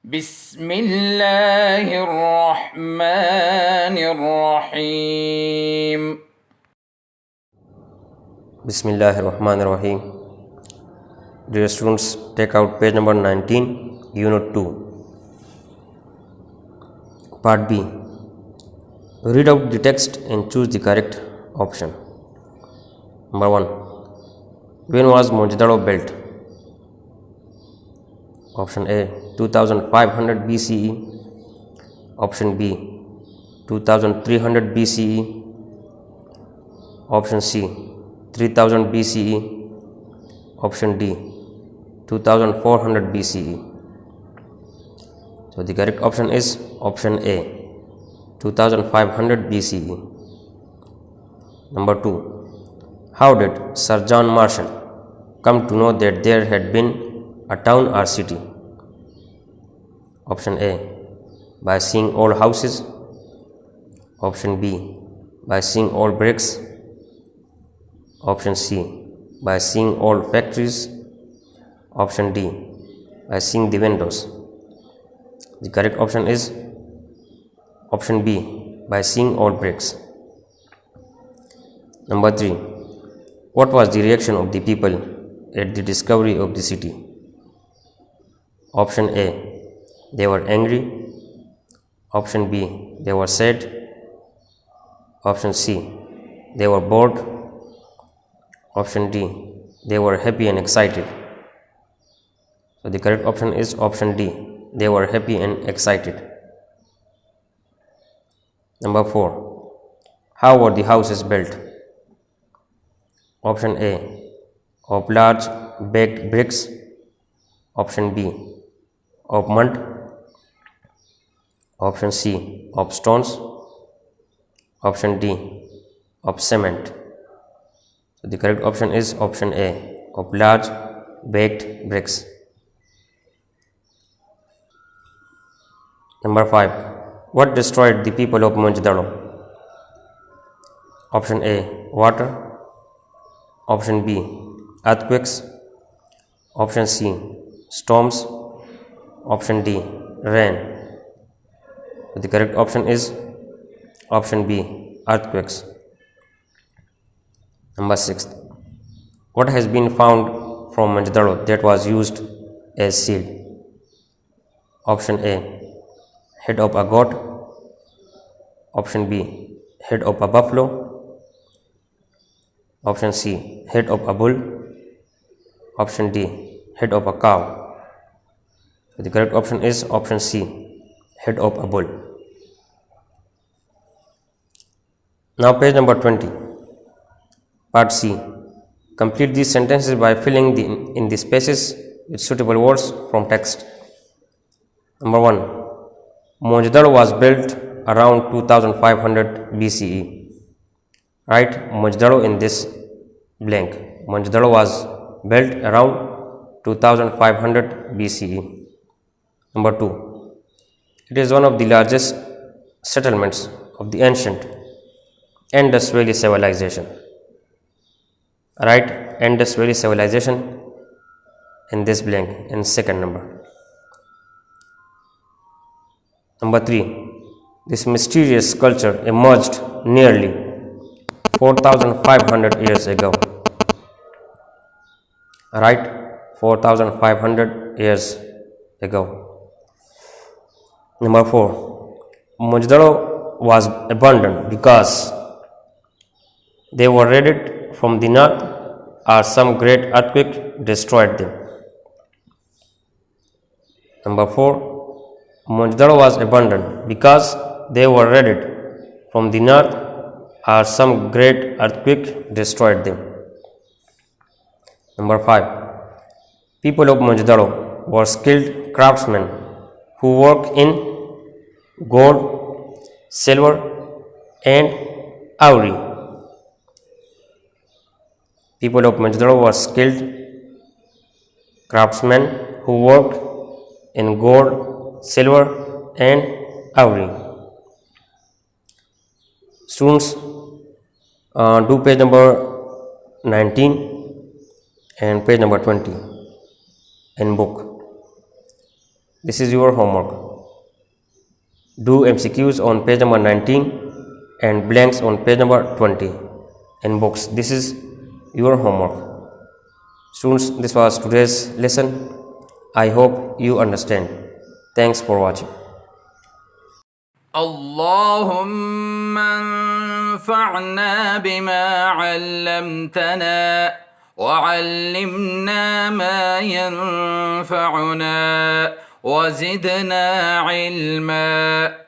بسم الله الرحمن الرحيم. Bismillahirrahmanirrahim. Dear students, take out page number 19, Unit 2. Part B. Read out the text and choose the correct option. Number 1. When was Mohenjo-daro built? Option A, 2500 BCE. Option B, 2300 BCE. Option C, 3000 BCE. Option D, 2400 BCE. So the correct option is option A, 2500 BCE. Number 2. How did Sir John Marshall come to know that there had been a town or city? Option A, by seeing old houses. Option B, by seeing old bricks. Option C, by seeing old factories. Option D, by seeing the windows. The correct option is option B, by seeing old bricks. Number 3. What was the reaction of the people at the discovery of the city? Option A, they were angry. Option B, they were sad. Option C, they were bored. Option D, they were happy and excited. So the correct option is option D, they were happy and excited. Number 4. How were the houses built? Option A, of large baked bricks. Option B, of mud. Option C, of stones. Option D, of cement. So the correct option is option A, of large baked bricks. Number 5. What destroyed the people of Mohenjo-daro? Option A, water. Option B, earthquakes. Option C, storms. Option D, rain. The correct option is option B, earthquakes. Number 6. What has been found from Mohenjo-daro that was used as seal? Option A, head of a goat. Option B, head of a buffalo. Option C, head of a bull. Option D, head of a cow. So the correct option is option C, head of a bull. Now page number 20, part C. Complete these sentences by filling in the spaces with suitable words from text. Number 1. Mohenjo-daro was built around 2500 BCE. Write Mohenjo-daro in this blank. Mohenjo-daro was built around 2500 BCE. Number 2. It is one of the largest settlements of the ancient Indus Valley civilization. Write Indus Valley civilization in this blank in second number. Number 3. This mysterious culture emerged nearly 4500 years ago. Right, 4500 years ago. Number 4. Mohenjo-daro was abandoned because they were raided from the north or some great earthquake destroyed them. Number 4. Mohenjo-daro was abandoned because they were raided from the north or some great earthquake destroyed them. Number 5. People of Mohenjo-daro were skilled craftsmen who worked in gold, silver, and ivory. People of Mohenjo-daro were skilled craftsmen who worked in gold, silver, and ivory. Students, do page number 19 and page number 20 in book. This is your homework. Do MCQs on page number 19 and blanks on page number 20 in books. This is your homework. Students, this was today's lesson. I hope you understand. Thanks for watching. اللهم انفعنا بما علمتنا وعلمنا ما ينفعنا وزدنا علما.